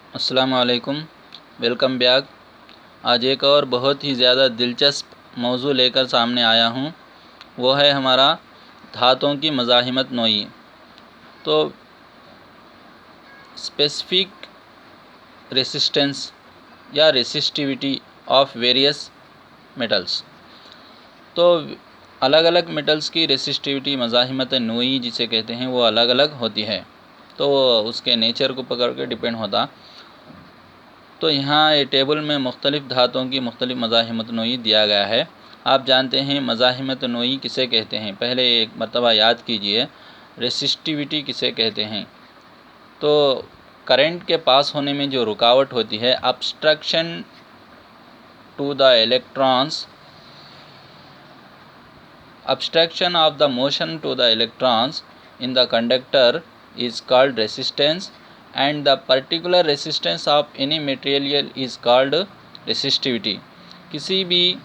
अस्सलाम वालेकुम, welcome back. आज एक और बहुत ही ज़्यादा दिलचस्प मौजू लेकर सामने आया हूँ। वो है हमारा धातुओं की मज़ाहिमत नोई। तो स्पेसिफिक रेसिस्टेंस या रेसिस्टिविटी ऑफ वेरियस मेटल्स। तो अलग अलग मेटल्स की रेसिस्टिविटी मज़ाहिमत नोई जिसे कहते हैं वो अलग अलग होती है। तो उसके नेचर को पकड़ के डिपेंड होता। तो यहाँ ये टेबल में मुख्तलिफ़ धातुओं की मुख्तलिफ़ मज़ाहिमत नोई दिया गया है। आप जानते हैं मज़ाहिमत नोई किसे कहते हैं, पहले एक मरतबा याद कीजिए। रेसिस्टिविटी किसे कहते हैं, तो करंट के पास होने में जो रुकावट होती है, obstruction to the electrons, obstruction of the motion to the electrons in the conductor is called resistance, and the particular resistance of any material is called resistivity। किसी भी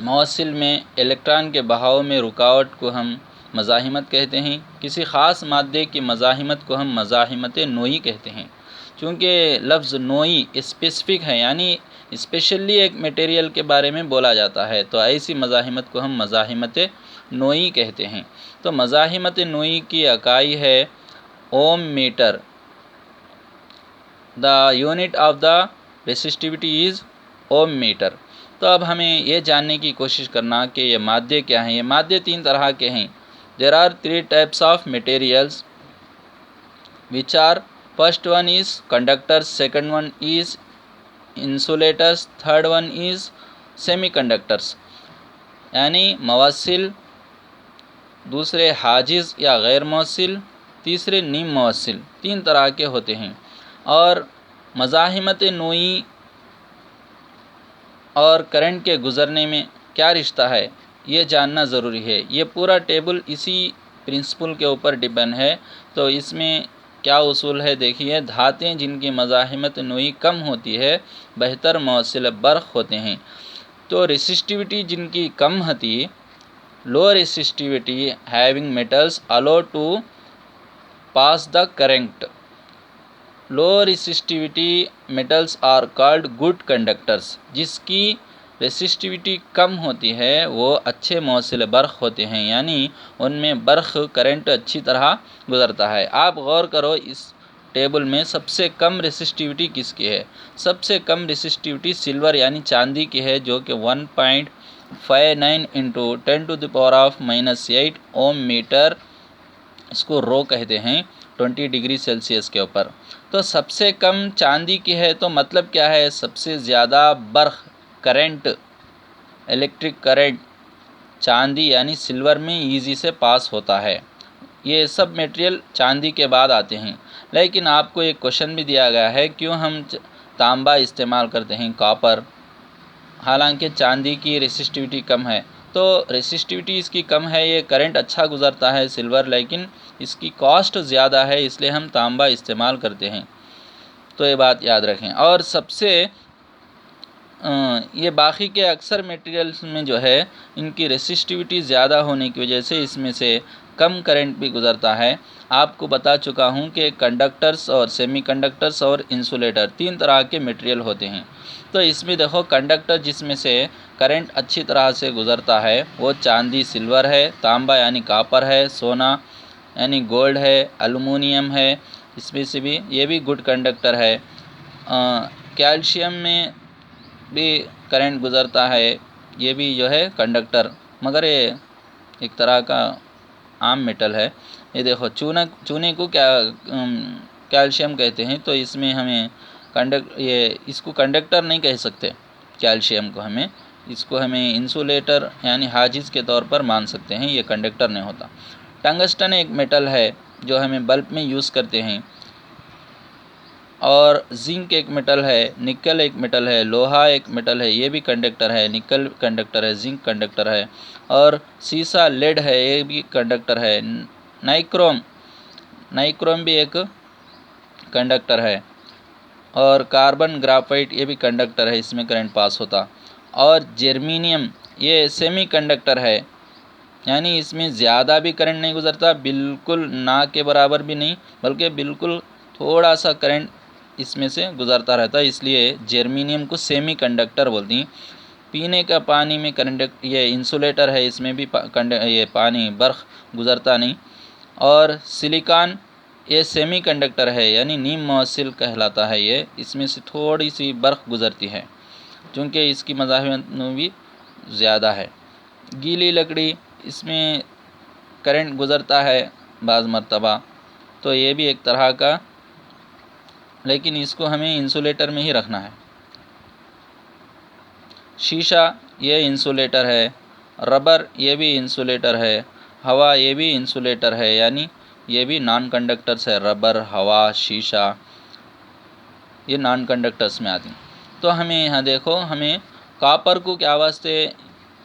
मौसिल में इलेक्ट्रॉन के बहाव में रुकावट को हम मज़ाहिमत कहते हैं। किसी ख़ास मादे की मज़ाहिमत को हम मज़ाहिमत नोई कहते हैं। चूँकि लफ्ज़ नोई स्पेसिफिक है, यानी स्पेशली एक मटेरियल के बारे में बोला जाता है, तो ऐसी मज़ाहिमत को हम मज़ाहिमत नोई कहते हैं। तो मज़ाहिमत नोई की इकाई है ohm metre. The unit of the resistivity is ohm metre. तो अब हमें ये जानने की कोशिश करना कि ये मादे क्या हैं। ये मादे तीन तरह के हैं। There are three types of materials which are, first one is conductors, second one is insulators, third one is semiconductors. यानी मवस्सिल, दूसरे हाजिज़ या गैर मवस्सिल, तीसरे नीम मवस्सिल। तीन तरह के होते हैं। और मज़ाहिमत नोई और करंट के गुज़रने में क्या रिश्ता है, ये जानना ज़रूरी है। ये पूरा टेबल इसी प्रिंसिपल के ऊपर डिपेंड है। तो इसमें क्या उसूल है, देखिए। धातें जिनकी मज़ाहिमत नोई कम होती है बेहतर मौसिल बर्क़ होते हैं। तो रेसिस्टिविटी जिनकी कम होती, low resistivity having metals allow to pass the current. Low resistivity metals are called good conductors. जिसकी रेसिस्टिविटी कम होती है वो अच्छे मौसिल बर्क़ होते हैं, यानी उनमें बर्क़ करंट अच्छी तरह गुज़रता है। आप गौर करो, इस टेबल में सबसे कम रेसिस्टिविटी किसकी है। सबसे कम रेसिस्टिविटी सिल्वर यानी चांदी की है, जो कि 1.59 इंटू 10⁻⁻8 ओम मीटर, इसको रो कहते हैं, 20 डिग्री सेल्सियस के ऊपर। तो सबसे कम चांदी की है, तो मतलब क्या है, सबसे ज़्यादा बर्क़ करंट, इलेक्ट्रिक करंट चांदी यानी सिल्वर में इजी से पास होता है। ये सब मटेरियल चांदी के बाद आते हैं। लेकिन आपको एक क्वेश्चन भी दिया गया है, क्यों हम तांबा इस्तेमाल करते हैं, कॉपर, हालांकि चांदी की रेसिस्टिविटी कम है। तो रेसिस्टिविटी इसकी कम है, ये करंट अच्छा गुज़रता है सिल्वर, लेकिन इसकी कॉस्ट ज़्यादा है, इसलिए हम तांबा इस्तेमाल करते हैं। तो ये बात याद रखें। और सबसे ये बाकी के अक्सर मटेरियल्स में जो है, इनकी रेसिस्टिविटी ज़्यादा होने की वजह से इसमें से कम करंट भी गुज़रता है। आपको बता चुका हूँ कि कंडक्टर्स और सेमीकंडक्टर्स और इंसुलेटर तीन तरह के मटेरियल होते हैं। तो इसमें देखो, कंडक्टर जिसमें से करंट अच्छी तरह से गुज़रता है वो चांदी सिल्वर है, तांबा यानी कॉपर है, सोना यानी गोल्ड है, एलुमिनियम है, इसमें से भी ये भी गुड कंडक्टर है। कैल्शियम में भी करंट गुज़रता है, ये भी जो है कंडक्टर, मगर ये एक तरह का आम मेटल है। ये देखो, चूने को क्या कैल्शियम कहते हैं, तो इसमें हमें इसको कंडक्टर नहीं कह सकते। कैल्शियम को इसको हमें इंसुलेटर यानी हाजिज़ के तौर पर मान सकते हैं, ये कंडक्टर नहीं होता। टंगस्टन एक मेटल है जो हमें बल्ब में यूज़ करते हैं। और जिंक एक मेटल है, निकल एक मेटल है, लोहा एक मेटल है, ये भी कंडक्टर है, निकल कंडक्टर है, जिंक कंडक्टर है। और सीसा लेड है, ये भी कंडक्टर है। नाइक्रोम भी एक कंडक्टर है। और कार्बन ग्राफाइट ये भी कंडक्टर है, इसमें करंट पास होता। और जर्मेनियम ये सेमी कंडक्टर है, यानी इसमें ज़्यादा भी करंट नहीं गुज़रता, बिल्कुल ना के बराबर भी नहीं, बल्कि बिल्कुल थोड़ा सा करंट इसमें से गुजरता रहता है, इसलिए जर्मेनियम को सेमी कंडक्टर बोलती हैं। पीने का पानी में कंडक्ट ये इंसुलेटर है, इसमें भी ये पानी बर्फ़ गुजरता नहीं। और सिलिकॉन ये सेमी कंडक्टर है, यानी नीम मौसिल कहलाता है ये, इसमें से थोड़ी सी बर्फ़ गुजरती है क्योंकि इसकी मज़ाहिमत भी ज़्यादा है। गीली लकड़ी, इसमें करंट गुज़रता है बाज़ मरतबा, तो ये भी एक तरह का, लेकिन इसको हमें इंसुलेटर में ही रखना है। शीशा ये इंसुलेटर है, रबर ये भी इंसुलेटर है, हवा ये भी इंसुलेटर है, यानी ये भी नॉन कंडक्टर्स है। रबर, हवा, शीशा ये नॉन कंडक्टर्स में आती हैं। तो हमें यहाँ देखो, हमें कॉपर को क्या वास्ते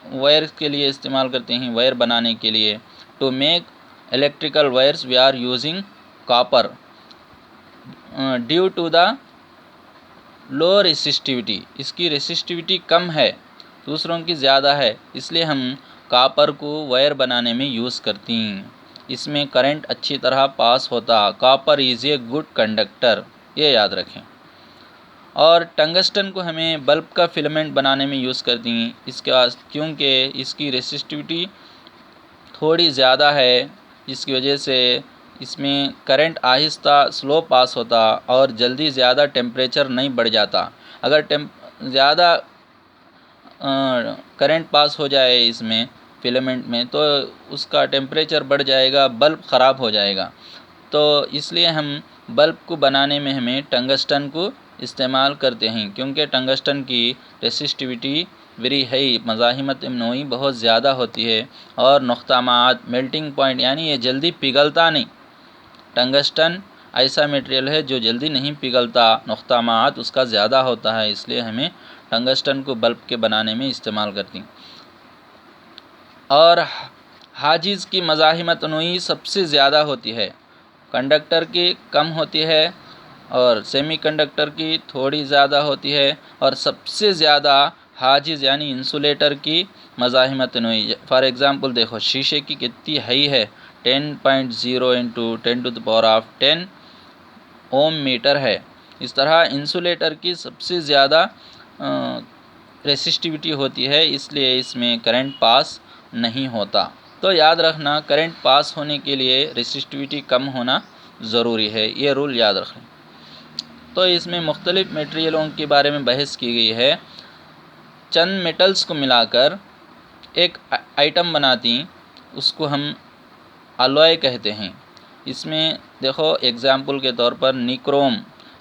वायर के लिए इस्तेमाल करते हैं, वायर बनाने के लिए। To make electrical wires we are using copper due to the low resistivity, इसकी रेसिस्टिविटी कम है, दूसरों की ज़्यादा है, इसलिए हम कॉपर को वायर बनाने में यूज़ करती हैं। इसमें करंट अच्छी तरह पास होता। Copper is a good conductor, ये याद रखें। और टंगस्टन को हमें बल्ब का फिलामेंट बनाने में यूज़ करती हैं, इसके क्योंकि इसकी रेसिस्टिविटी थोड़ी ज़्यादा है, जिसकी वजह से इसमें करंट आहिस्ता स्लो पास होता और जल्दी ज़्यादा टेम्परेचर नहीं बढ़ जाता। अगर ज़्यादा करंट पास हो जाए इसमें फिलामेंट में, तो उसका टेम्परेचर बढ़ जाएगा, बल्ब ख़राब हो जाएगा। तो इसलिए हम बल्ब को बनाने में हमें टंगस्टन को इस्तेमाल करते हैं, क्योंकि टंगस्टन की रेसिस्टिविटी वेरी हाई, मज़ाहिमत नोई बहुत ज़्यादा होती है, और नुक़्तामात मेल्टिंग पॉइंट, यानी ये जल्दी पिघलता नहीं। टंगस्टन ऐसा मटेरियल है जो जल्दी नहीं पिघलता, नुक़्तामात उसका ज़्यादा होता है, इसलिए हमें टंगस्टन को बल्ब के बनाने में इस्तेमाल करती हैं। और हाजिज़ की मज़ाहिमत नोई सबसे ज़्यादा होती है, कंडक्टर की कम होती है और सेमी कंडक्टर की थोड़ी ज़्यादा होती है, और सबसे ज़्यादा हाजिज़ यानी इंसुलेटर की मज़ाहिमत नोई। फॉर एग्ज़ाम्पल देखो, शीशे की कितनी हाई है, 10.0 × 10⁻10 ओम मीटर है। इस तरह इंसुलेटर की सबसे ज़्यादा रेसिस्टिविटी होती है, इसलिए इसमें करंट पास नहीं होता। तो याद रखना, करंट पास होने के लिए रेसिस्टिविटी कम होना ज़रूरी है, ये रूल याद रखें। तो इसमें मुख्तलिफ़ मटेरियलों के बारे में बहस की गई है। चंद मेटल्स को मिलाकर एक आइटम बनाती, उसको हम अलॉय कहते हैं। इसमें देखो एग्ज़ाम्पल के तौर पर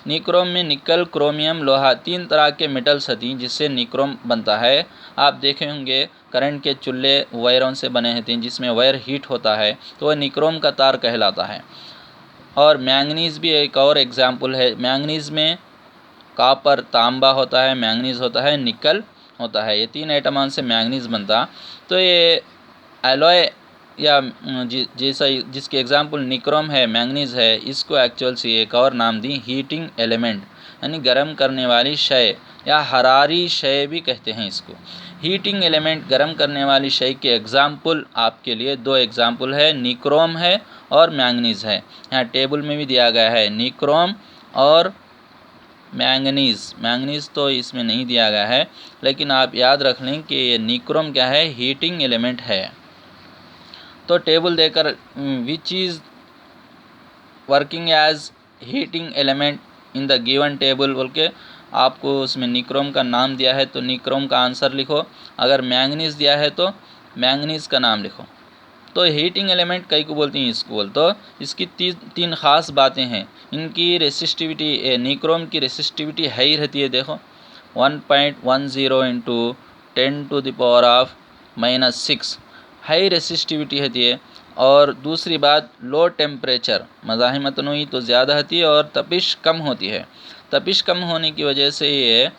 निक्रोम में निकल, क्रोमियम, लोहा, 3 तरह के मेटल्स होती हैं जिससे निक्रोम बनता है। आप देखे होंगे करंट के चूल्हे वायरों से बने होते हैं, जिसमें वायर हीट होता है, तो वह निक्रोम का तार कहलाता है। और मैंगनीज़ भी एक और एग्ज़ाम्पल है। मैंगनीज़ में कॉपर, तांबा होता है, मैंगनीज़ होता है, निकल होता है, ये 3 आइटमां से मैंगनीज़ बनता। तो ये अलॉय या जैसा जिसके एग्ज़ाम्पल निक्रोम है, मैंगनीज़ है, इसको एक्चुअल से एक और नाम दी हीटिंग एलिमेंट, यानी गर्म करने वाली शय या हरारी शय भी कहते हैं इसको। हीटिंग एलिमेंट, गर्म करने वाली शय के एग्ज़ाम्पल आपके लिए 2 एग्ज़ाम्पल है, निक्रोम है और मैंगनीज़ है। यहाँ टेबल में भी दिया गया है निक्रोम और मैंगनीज़ तो इसमें नहीं दिया गया है, लेकिन आप याद रख लें कि ये निक्रोम क्या है, हीटिंग एलिमेंट है। तो टेबल देकर which is working as heating element in the given table बोल के आपको उसमें निक्रोम का नाम दिया है, तो निक्रोम का आंसर लिखो। अगर मैंगनीज़ दिया है तो मैंगनीज़ का नाम लिखो। तो हीटिंग एलिमेंट कई को बोलती हैं इसको तो इसकी 3 ख़ास बातें हैं। इनकी रेसिस्टिविटी, निक्रोम की रेसिस्टिविटी हाई रहती है, देखो 1.10 × 10⁻⁻6 हाई रेसिस्टिविटी होती है। और दूसरी बात, लो टेम्परेचर, मज़ाहिमत नोई तो ज़्यादा होती है और तपिश कम होती है। तपिश कम होने की वजह से ये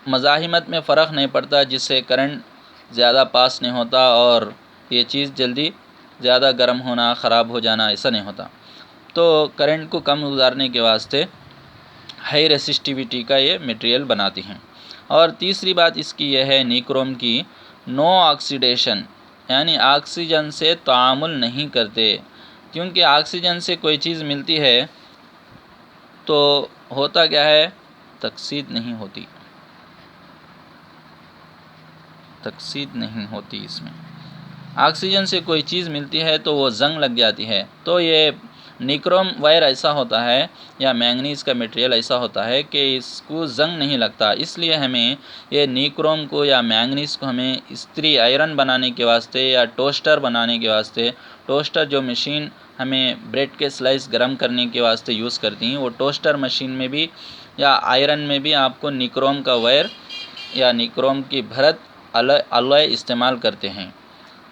मज़ाहिमत में फ़र्क नहीं पड़ता, जिससे करंट ज़्यादा पास नहीं होता और ये चीज़ जल्दी ज़्यादा गर्म होना, ख़राब हो जाना, ऐसा नहीं होता। तो करंट को कम गुजारने के वास्ते हाई रेसिस्टिविटी का ये मटेरियल बनाती हैं। और तीसरी बात इसकी यह है निक्रोम की, नो ऑक्सीडेशन, यानी ऑक्सीजन से तामुल नहीं करते, क्योंकि ऑक्सीजन से कोई चीज़ मिलती है तो होता क्या है, तकसीद नहीं होती, तकसीद नहीं होती। इसमें ऑक्सीजन से कोई चीज़ मिलती है तो वो जंग लग जाती है। तो ये निक्रोम वायर ऐसा होता है या मैंगनीज़ का मटेरियल ऐसा होता है कि इसको जंग नहीं लगता, इसलिए हमें ये निक्रोम को या मैंगनीज़ को हमें इस्त्री आयरन बनाने के वास्ते या टोस्टर बनाने के वास्ते, टोस्टर जो मशीन हमें ब्रेड के स्लाइस गर्म करने के वास्ते यूज़ करती हैं, वो टोस्टर मशीन में भी या आयरन में भी आपको निक्रोम का वायर या निक्रोम की भरत अलॉय इस्तेमाल करते हैं।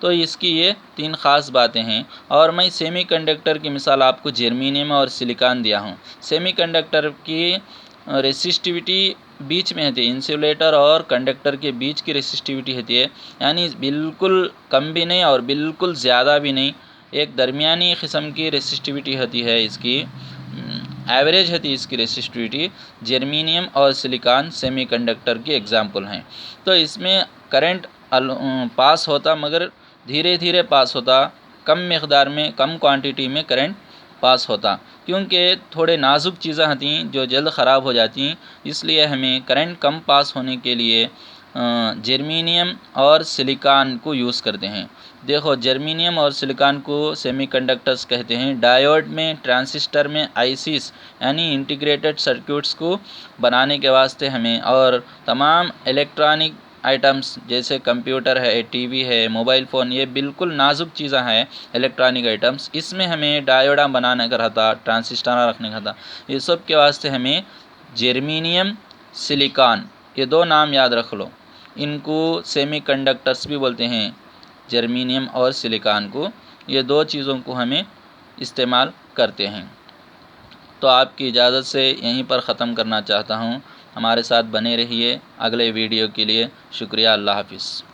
तो इसकी ये 3 ख़ास बातें हैं। और मैं सेमीकंडक्टर की मिसाल आपको जर्मेनियम और सिलिकॉन दिया हूँ। सेमीकंडक्टर की रेसिस्टिविटी बीच में होती है, इंसुलेटर और कंडक्टर के बीच की रेसिस्टिविटी होती है, यानी बिल्कुल कम भी नहीं और बिल्कुल ज़्यादा भी नहीं, एक दरमियानी किस्म की रेसिस्टिविटी होती है इसकी, एवरेज होती है इसकी रेसिस्टिविटी। जर्मेनियम और सिलिकॉन सेमीकंडक्टर की एग्जांपल हैं। तो इसमें करंट पास होता मगर धीरे धीरे पास होता, कम मकदार में, कम क्वांटिटी में करंट पास होता, क्योंकि थोड़े नाजुक चीज़ें होती हैं जो जल्द ख़राब हो जाती हैं, इसलिए हमें करंट कम पास होने के लिए जर्मेनियम और सिलिकॉन को यूज़ करते हैं। देखो, जर्मेनियम और सिलिकॉन को सेमीकंडक्टर्स कहते हैं। डायोड में, ट्रांजिस्टर में, आईसीस यानी इंटीग्रेटेड सर्किट्स को बनाने के वास्ते हमें, और तमाम इलेक्ट्रॉनिक आइटम्स जैसे कंप्यूटर है, टीवी है, मोबाइल फ़ोन, ये बिल्कुल नाजुक चीज़ें हैं इलेक्ट्रॉनिक आइटम्स, इसमें हमें डायोडा बनाने का रहता, ट्रांजिस्टर रखने का था। ये सब के वास्ते हमें जर्मेनियम, सिलिकॉन, ये 2 नाम याद रख लो। इनको सेमीकंडक्टर्स भी बोलते हैं, जर्मेनियम और सिलिकॉन को। ये 2 चीज़ों को हमें इस्तेमाल करते हैं। तो आपकी इजाज़त से यहीं पर ख़त्म करना चाहता हूँ। हमारे साथ बने रहिए अगले वीडियो के लिए। शुक्रिया। अल्लाह हाफ़िज़।